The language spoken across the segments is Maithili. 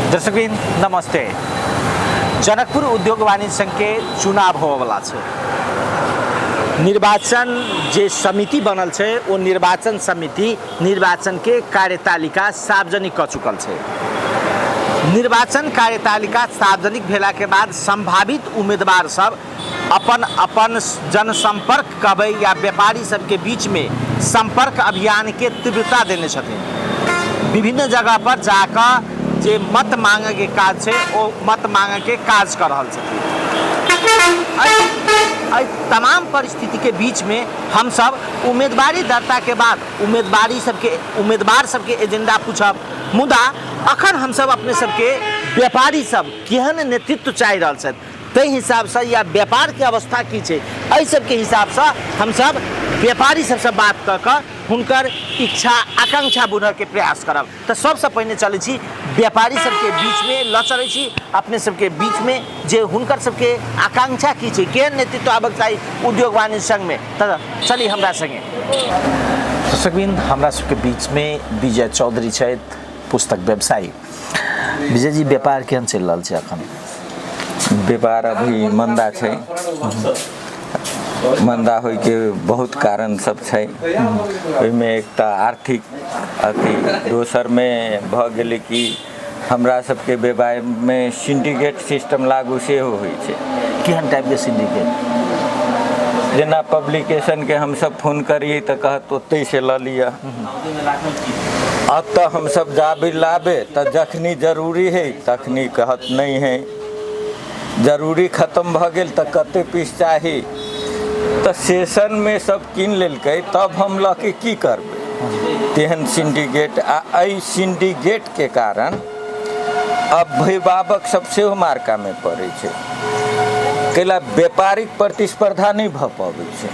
दर्शकबिन नमस्ते। जनकपुर उद्योग वाणिज्य संघ के चुनाव होने वाला है। निर्वाचन जे समिति बनल है वो निर्वाचन समिति निर्वाचन के कार्यतालिका सार्वजनिक कर चुकल है। निर्वाचन कार्यतालिका सार्वजनिक भेला के बाद संभावित उम्मीदवार सब अपन अपन जनसंपर्क कबै या व्यापारी सब के बीच में संपर्क अभियान के तीव्रता देने छथिन। विभिन्न जगह पर जाकर जे मत मांगे के काज है वो मत मांगे के काज कर रहल छथिन। तमाम परिस्थिति के बीच में हम सब उम्मीदवारी दर्ता के बाद उम्मीदवार सबके एजेंडा पूछब, मुदा अखन हम सब अपने सबके व्यापारी सब केहन नेतृत्व चाहि रहल छथि ताहि हिसाब से या व्यापार के अवस्था की छै एहि सब के हिसाब से हम सब व्यापारी सबसे बात क के हुनकर इच्छा आकांक्षा बुझे के प्रयास करब। तो सबसे पहले चले छी व्यापारी सबके बीच में लचरै छी अपने सबके बीच में जे हुनकर सबके आकांक्षा की छै, केहन नेतृत्व आबक चाही उद्योग वाणिज्य संघ में। तो चली हमरा संगे। दर्शकबिन हमरा सबके बीच में विजय चौधरी छथि, पुस्तक व्यवसायी। विजय जी, व्यापार केहन चलि रहल छै अखन? व्यापार अभी मंदा छै। मंदा होय के बहुत कारण सब छै। ओहिमे एकटा आर्थिक अथी, दोसर में भ गेलै कि हमरा सबके व्यवसाय में सिंडिकेट सिस्टम लागू सेहो होइ छै। केहन टाइप के सिंडिकेट? जेना पब्लिकेशन के हम सब फोन करिए तो कहत ओतै से ल लिया। अब तो हम सब जाबे लाबे तो जखनी जरूरी है तखनी कहत नहीं है, जरूरी खत्म भ गेल तो कते पीस चाही। तो सेशन में सब कीन लेलकै तब हम लके की करबै? तेहन सिंडिकेट आई सिंडिकेट के कारण अभिभावक सब सेहो मार्का में पड़े छै। कैला व्यापारिक प्रतिस्पर्धा नहीं भ पाबै छै।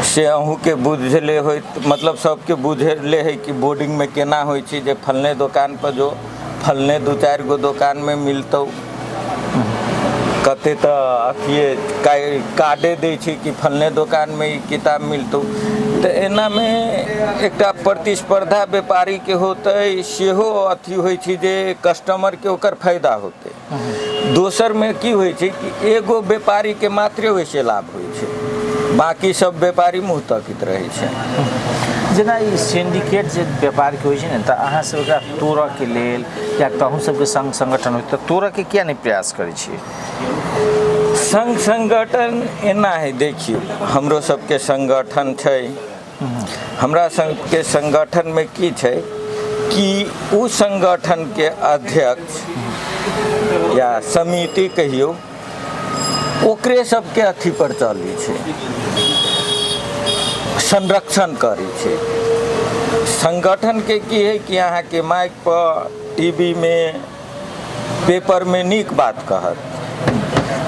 से अहूँ के बुझले हो, मतलब सबके बुझले है कि बोर्डिंग में केना होइ छै जे फलने दुकान पर जो फलने 2-4 गो दुकान में मिलतौ, कते तो अथिए कार्डे दै छै कि फलने दुकान में ई किताब मिलतौ। तो एना में एकटा प्रतिस्पर्धा व्यापारी के होते सेहो अथी होइ छै जे कस्टमर के ओकर फायदा होते। दोसर में की होइ छै कि एगो व्यापारी के मात्रे वैसे लाभ होइ छै, बाकी सब व्यापारी मुँह तकित रहे छै। जेना ई सिंडिकेट जे व्यापार के होइ छै ने, तो अहाँ सब एकरा तोड़ऽ के लेल या कहूँ सबके संघ संगठन होइ तो तोड़ऽ के किया नहीं प्रयास करै छियै? संघ संगठन एना है, देखियो हमरो सबके संगठन छै। हमरा सबके संगठन में की छै कि उ संगठन के अध्यक्ष या समिति कहियो ओकरे सबके अथी पर चलै छै, संरक्षण करै छै। संगठन के की है कि अहाँ के माइक पर, टीवी में, पेपर में नीक बात कहत,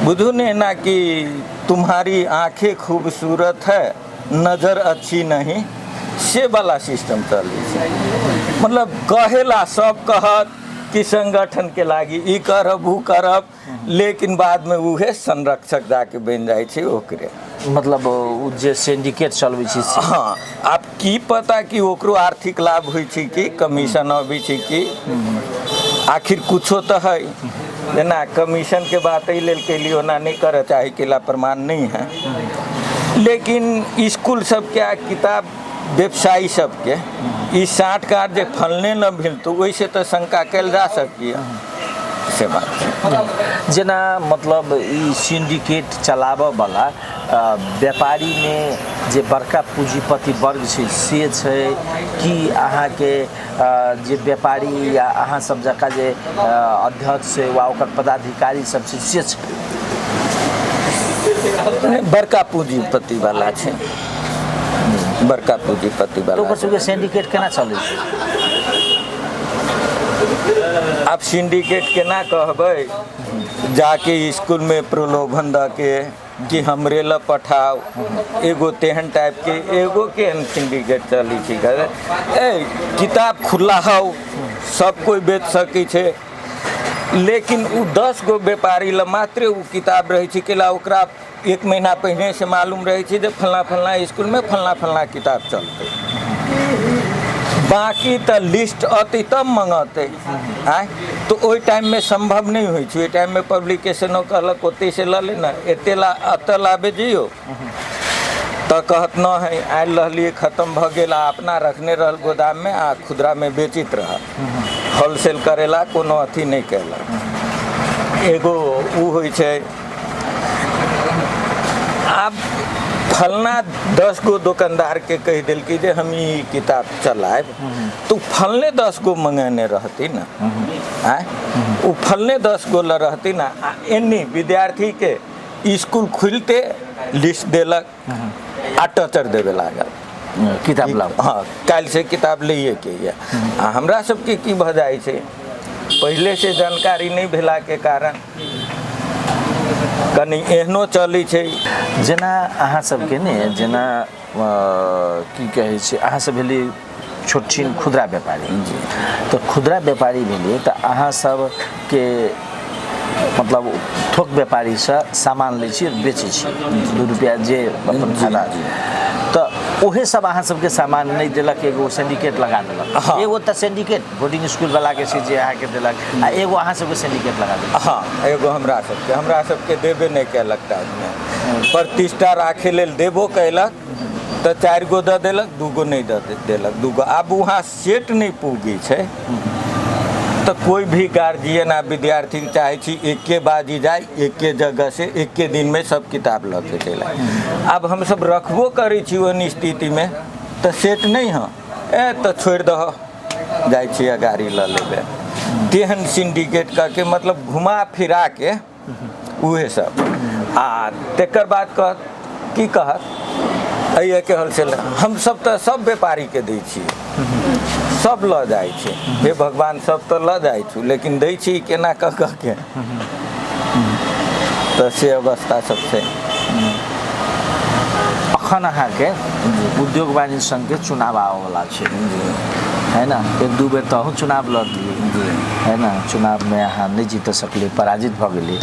बुझू ने ना कि तुम्हारी आंखें खूबसूरत है नजर अच्छी नहीं, से वाला सिस्टम चलै छै। मतलब कहेला सब कहत कि संगठन के लागी ई करब उ करब, लेकिन बाद में उहे संरक्षक जाके बन जाए छै ओकरे। मतलब जे सिंडिकेट चलबै छै। हाँ, आप की पता कि ओकरो आर्थिक लाभ होइ छै कि कमीशन अबै छै कि आखिर कुछो तो है। जेना कमीशन के बात ही लेल के लिए ओना नहीं करे चाहे केला प्रमाण नहीं है, लेकिन स्कूल सबके आ किताब व्यवसायी सबके ई 60 कार्ड जे फलने न भेल तो वैसे तो शंका कल जा सकिए से बात। जेना मतलब ई सिंडिकेट चलाबऽ वाला व्यापारी में जे बड़का पूंजीपति वर्ग छै से छै कि अहाँ के जे व्यापारी या अहाँ सब जका जे अध्यक्ष छै वा ओकर पदाधिकारी सब छै से छै? बड़का पूंजीपति वाला छै, बड़का पूंजीपति वाला। तो ओकर सबके सिंडिकेट केना चलै छै? आप सिंडिकेट केना कहबै? जाके स्कूल में प्रलोभन द के कि हमरे ल पठाओ, एगो तेहन टाइप के एगो केहन सिंडिकेट चली छै। ए किताब खुला हो सब कोई बेच सकै छै, लेकिन उ 10 गो व्यापारी ल मात्रे उ किताब रहे छै कि ला ओकरा 1 महीना पहले से मालूम रहे छै जे फलना फलना स्कूल में फलना फलना किताब चलते। बाकी तो लिस्ट अति तब मंगते आय तो ओहि टाइम में संभव नहीं हुई ओहि टाइम में पब्लिकेशनों कहलक ओते से ल लेना एते ला अत लाबे जियो तो कहत न है आयल रहलिए खत्म भ गेल अपना रखने रहल गोदाम में आ खुदरा में बेचित रहा होलसेल करेला कोनो अथी नहीं कैला एगो उ होइ छै आब फलना 10 गो दुकानदार के कह दिल कि जे हम ई किताब चलाएब तो फलने 10 गो मंगेने रहती ना आय उ फलने 10 गो ल रहती ना एनी विद्यार्थी के स्कूल खुलते लिस्ट देलक आ टचर देवे लागल किताब लाओ हाँ काल से किताब लिए के ये हमरा सबके की भ जाय छै पहले से जानकारी नहीं भेला के कारण कनी एहनो चलै छै जेना अहाँ सबके ने जेना की कहै छै अहाँ सब भेली छोट छीन खुदरा व्यापारी तो खुदरा व्यापारी भेलिए तो अहाँ सब के मतलब थोक व्यापारी से सामान लै छी बेचै छी 2 रुपया जे अपन फायदा तो ओहे सब अहाँ सबके सामान नहीं देलक एगो सिंडिकेट लगा देलक हाँ। एगो तो सिंडिकेट बोर्डिंग स्कूल वाला के से जे अहाँ के देलक आ एगो अहाँ सबके सिंडिकेट लगा देलक हाँ एगो हमरा सबके देबे नहीं कैलक टाइम में प्रतिष्ठा राखे लेल देबो कैलक तो 4 गो दे देलक 2 गो नहीं देलक 2 गो अब वहाँ सेट नहीं पूगी छै तो कोई भी गार्जियन आ विद्यार्थी चाहे छी एके बाजी जाए एके जगह से एके दिन में सब किताब लऽ के चला अब हम सब रखबो करै छी ओहन स्थिति में तो सेट नहीं हाँ तो छोड़ दह जाए छी गाड़ी ल लेबे तेहन सिंडिकेट करके मतलब घुमा फिरा के उहे सब आ तेकर बाद कह की कहत अइए के होलसेल हम सब तो सब व्यापारी के दै छी सब ल जाए छै हे भगवान सब तो ल जाए छु लेकिन दै छी केना कह के तो से अवस्था सब छै अखन अहाँ के उद्योग वाणिज्य संघ के चुनाव आवे वाला छै है ना 1-2 बेर तो चुनाव लड़लिए है ना चुनाव में अहाँ नहीं जीत सकले पराजित भ गेली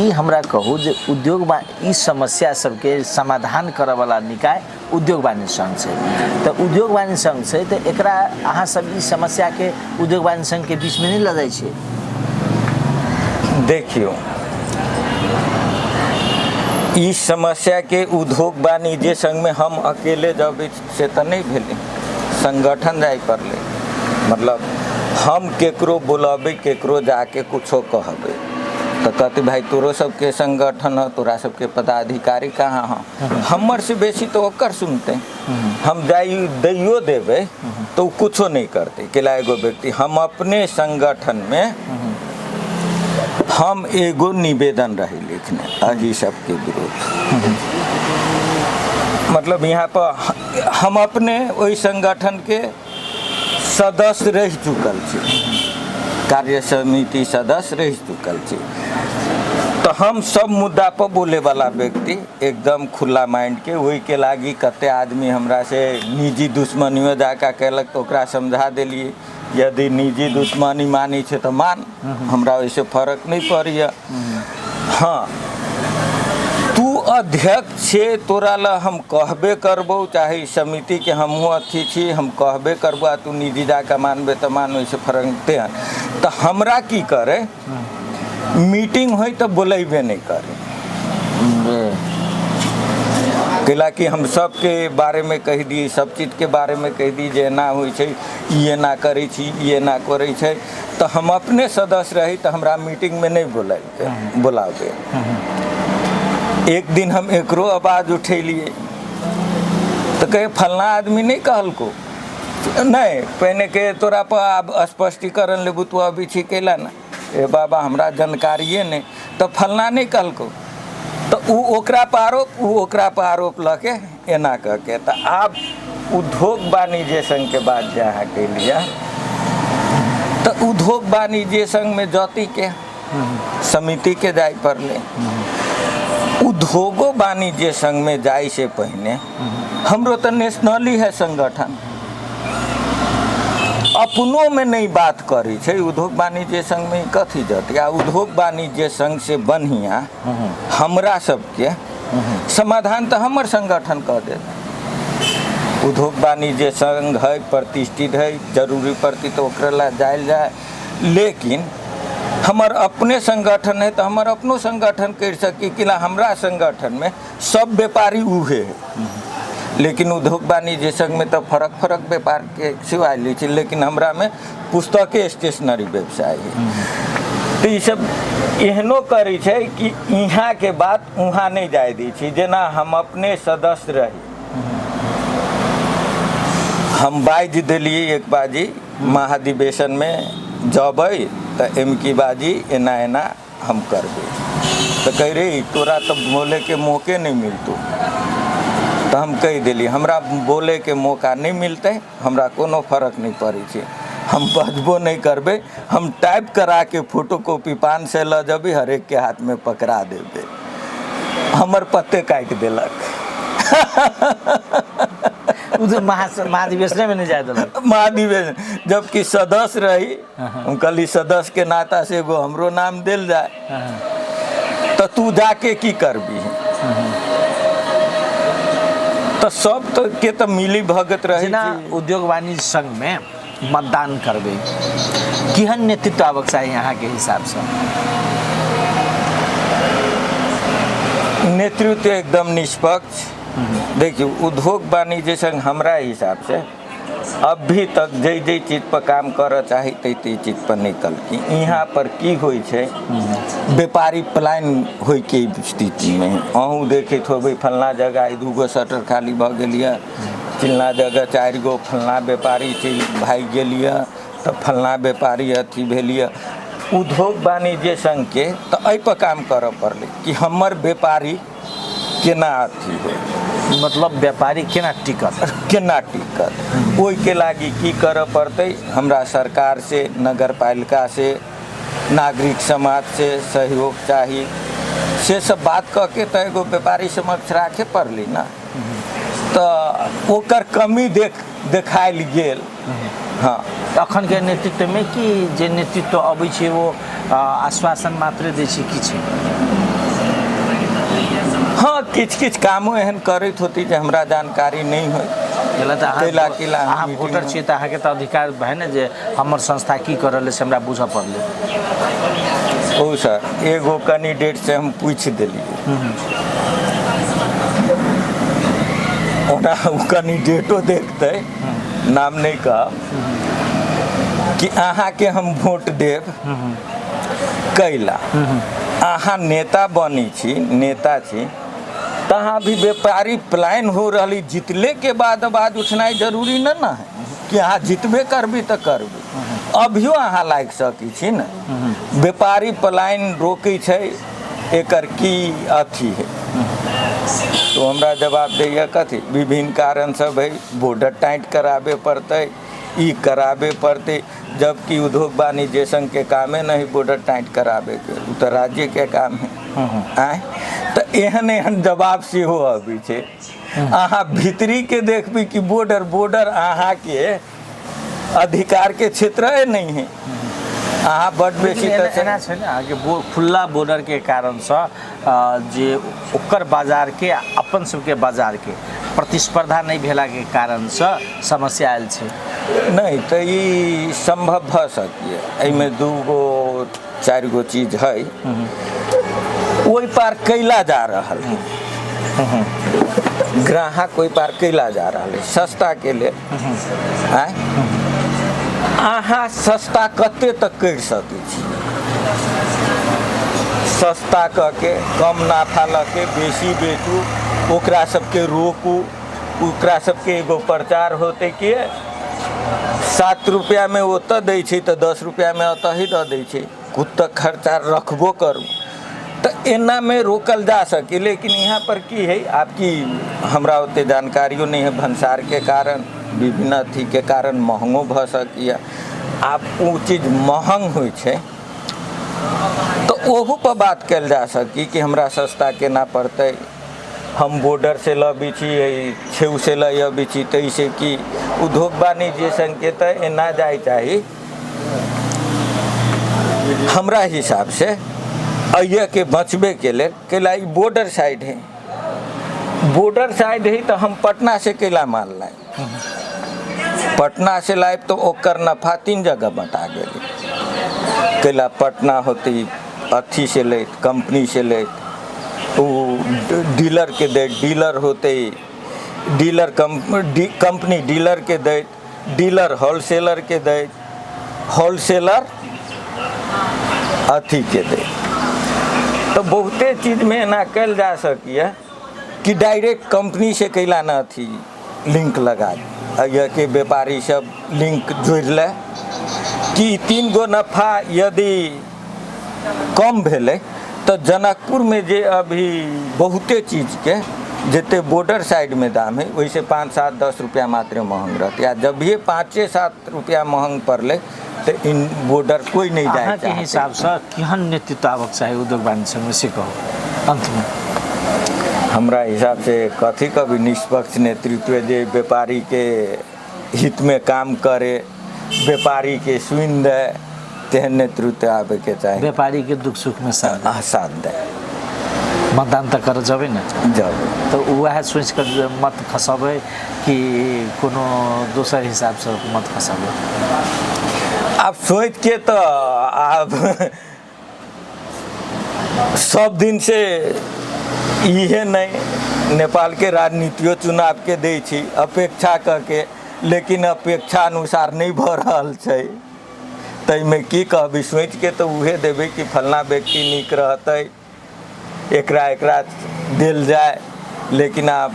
ई हमरा कहू जे उद्योग ई समस्या सबके समाधान करे वाला निकाय उद्योग वाणिज्य संघ छै तो उद्योग वाणिज्य संघ छै तो एकरा अहाँ सब ई समस्या के उद्योग वाणिज्य संघ के बीच में नहीं ल जाय छै देखियो इस समस्या के उद्योग वाणिज्य संघ में हम अकेले जब से तो नहीं भेले संगठन जाए पड़ले मतलब हम केकरो बुलाबे केकरो जाके कुछो कहबे तो कहते भाई तोरो सबके संगठन है तोरा सबके पदाधिकारी कहाँ हैं हमर से बेसी तो ओकर सुनते हम जाई दैयो देवे तो कुछो नहीं करते केला एगो व्यक्ति हम अपने संगठन में हम एगो निवेदन रही लिखने अही सबके विरोध मतलब यहाँ पर हम अपने वही संगठन के सदस्य रह चुकल छी कार्य समिति सदस्य रह चुकल छी तो हम सब मुद्दा पर बोले वाला व्यक्ति एकदम खुला माइंड के वही के लागी कते आदमी हमरा से निजी दुश्मनियों जाका कहलक तो ओकरा समझा देलिए यदि निजी दुश्मनी मानी छै तो मान हमरा वैसे फर्क नहीं पड़िए हाँ तू अध्यक्ष छे तोरा ला हम कहबे करबो चाहे समिति के हमहूँ अथी छी हम कहबे करबो तू निजी जाके मानबे तो मान वैसे फरकते हैं तो हमरा की करे मीटिंग हो तो बुलेबे नहीं करे कैला कि हम सब के बारे में कह दी सब चीज के बारे में कह दी जे ना होइ छै ये ना करे छी ये ना करे छै तो हम अपने सदस्य रही तो हमरा मीटिंग में नहीं बुलाबे एक दिन हम एकरो आवाज उठेलिए तो कहे फलना आदमी नहीं कहलको नहीं पहने के तोरा पर अब स्पष्टीकरण लेबू तू अभी छी कैला ना ए बाबा हमरा जानकारिए नहीं तो फलना नहीं कहलको तो ओकरा पर आरोप लके एना कह के तो आप उद्योग वाणिज्य संघ के बात जहाँ के लिया तो उद्योग वाणिज्य संघ में जाति के समिति के जाय पड़ले उद्योगो वाणिज्य संघ में जाए से पहले हमरो तो नेशनली है संगठन अपनों में नहीं बात करी छै उद्योग वाणिज्य संघ में कथी जत या उद्योग वाणिज्य संघ से बढ़िया हमरा सबके समाधान तो हमर संगठन कह दे उद्योग वाणिज्य संघ है, प्रतिष्ठित है, जरूरी पड़ती तो ओकरा ला जायल जाए। लेकिन हमार अपने संगठन है तो हमार अपनो संगठन कर सकी कि ला हमरा संगठन में सब व्यापारी उहे है। लेकिन उद्योग वाणिज्य संघ में तो फरक फरक व्यापार के सिवाय ली छी, लेकिन हमरा में पुस्तके स्टेशनरी व्यवसाय है। तो ये सब एहनो करी छै कि यहाँ के बात वहाँ नहीं जाए दी छी। जेना हम अपने सदस्य रही, हम बाज दिलिए एक बाजी महाधिवेशन में जबै तो एम की बाजी एना एना हम करबे, तो कह रही तोरा तो बोले के मौके नहीं मिलतो। तो हम कह दिली हमरा बोले के मौका नहीं मिलते, हमरा कोनो फर्क नहीं पड़े छै, हम बजबो नहीं करबे, हम टाइप करा के फोटो कॉपी 5 से ल जबी, हर एक के हाथ में पकड़ा देबे। हमर पत्ते काट देलक। महाधिवेशन में नहीं जाए देलक। महाधिवेशन जबकि सदस्य रही, हम कहली सदस्य के नाता से एगो हमरो नाम दिल जाए, तो तू जाके की करबी। तो सब तो के तो मिली भगत रहे ना। उद्योग वाणिज्य संघ में मतदान करबे, केहन नेतृत्व आवक चाहिए यहाँ के हिसाब से? नेतृत्व एकदम निष्पक्ष। देखिए उद्योग वाणिज्य संघ हमरा हिसाब से अभी तक जे चीज पर काम कर चाही ते चीज पर निकल की यहाँ पर की होई छै, व्यापारी पलायन होय के स्थिति में अहूँ देखैत होबै फलना जगह 2 गो शटर खाली भ गेल यऽ, चिल्ला जगह 4 गो फलना व्यापारी भाग गेल यऽ, तो फलना व्यापारी अथी भेल यऽ। उद्योग वाणिज्य संघ के तो एहि पर काम करऽ पड़लै कि हमर व्यापारी केना अथी होय, मतलब व्यापारी केना टिकत ओहि के लागी की करऽ पड़तै, हमरा सरकार से, नगर पालिका से, नागरिक समाज से सहयोग चाही। से सब बात कह के तो एगो व्यापारी समक्ष राखे पड़ली ना, तो ओकर कमी देखायल गेल। हाँ, अखन के नेतृत्व में कि जे नेतृत्व अबै छै वो आश्वासन मात्र दै छै कि छै? हाँ, किछ कामो एहन करैत होती जे हमरा जानकारी नहीं हो। अहाँ वोटर छियै तऽ अहाँके तऽ अधिकार है ने जे हमर संस्था की कर रहल से हमरा बुझऽ पड़लै। ओ सर एगो कैंडिडेट से हम पूछ दिलिए, ओना उ कैंडिडेटो देखते, नाम नहीं कहब, कि अहाँ के हम वोट देव कैला, अहाँ नेता बनी छी, नेता छी, तहाँ भी व्यापारी पलायन हो रही, जीतले के बाद आवाज उठनाई जरूरी न ना है कि अहाँ जितबे करबी तो करबी। अभियो अहाँ लाग सकी छी न, व्यापारी पलायन रोकै छै, एकर की अथी है। तो हमरा जवाब दैया कथी, विभिन्न कारण सब है, बॉर्डर टाइट कराबे पड़ते, ई कराबे पड़ते, जबकि उद्योग वाणिज्य संघ के कामे नहीं बॉर्डर टाइट कराबे के, उ तो राज्य के काम है। आय तो एहन जवाब से हो अभी छे। अहाँ भीतरी के देखबी कि बॉर्डर अहाँ के अधिकार के क्षेत्र नहीं है। अहाँ बड बेसी एना छै ना कि खुला बॉर्डर के कारण से जे ओकर बाजार के अपन सबके बाजार के प्रतिस्पर्धा नहीं भेला के कारण से समस्या आयल छै। नहीं तो ये संभव भ सकिए, एहिमे 2 गो 4 गो चीज है, ओहि पार कैला जा रहा है, ग्राहक ओहि पार कैला जा रहा है सस्ता के लिए। अहाँ सस्ता कते तक कर सकै छी, सस्ता कह के कम नाफा ल के बेसी बेचू, ओकरा सबके रोकू, ओकरा सबके एगो प्रचार होते कि 7 रुपया में ओतऽ दै छै तो 10 रुपया में अतऽ ही दऽ दै छै, खुद तक खर्चा रखबो करू, तो एना में रोकल जा सके। लेकिन यहाँ पर की है, आपकी हमरा ओते जानकारियों नहीं है, भंसार के कारण, विभिन्न अथी के कारण महंगो भ सकिए। आप वो चीज महंग हो तो ओहू पर बात कल जा सकी कि हमरा सस्ता केना पड़ते, हम बॉर्डर से लबी छी, छेउ से लबी छी, तैसे कि उद्योग वाणिज्य संघ के तो एना जाए चाहिए हमरा हिसाब से, अइया के बचबे के लिए, कैला बॉर्डर साइड है, बॉर्डर साइड है तो हम पटना से केला माल लाए, पटना से लाए तो ओकर नफा 3 जगह बटा गए। केला पटना होती अथी से ले, कंपनी से ले, वो डीलर के दे, डीलर होते डीलर कंपनी डीलर के दे, डीलर होलसेलर के दे, होलसेलर अथी के दे। तो बहुते चीज़ में ना कल जा सकिए कि डायरेक्ट कंपनी से कैला ना अथी लिंक लगा दी के व्यापारी सब लिंक जोड़ ले कि 3 गो नफा यदि कम भेले तो जनकपुर में जे अभी बहुते चीज़ के जते बॉर्डर साइड में दाम है वैसे 5, 7, 10 रुपया मात्र महंग रहते या जब ये 5, 7 रुपया महंग पड़ले तो इन बॉर्डर कोई नहीं जाए के हिसाब से केहन नेतृत्व आवक चाही उद्योग वाणिज्य संघ में से कहो अंत में। हमरा हिसाब से कथी कभी निष्पक्ष नेतृत्व जे व्यापारी के हित में काम करे, व्यापारी के सुन दे, तेहन नेतृत्व आवे के चाही। व्यापारी के दुख सुख में साथ दे। मतदान तक कर जबे न जब तो वह सोच कर मत खसाबे कि कोनो दोसर हिसाब से मत खसाबे। आप सोच के तो आप सब दिन से इहे नहीं नेपाल के राजनीतियों चुनाव के दे छी अपेक्षा करके, लेकिन अपेक्षा अनुसार नहीं भ रहल छै। तै में की कहबी सोच के तो उहे देबे कि फलना व्यक्ति नीक रहते, एकरा दिल जाए, लेकिन आप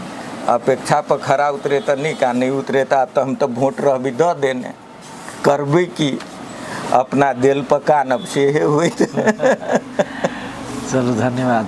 अपेक्षा पर खरा उतरे तो नहीं का नहीं उतरे तो हम तो वोट रहबी द देने करबे कि अपना दिल पर कानब से हुई। चलो धन्यवाद।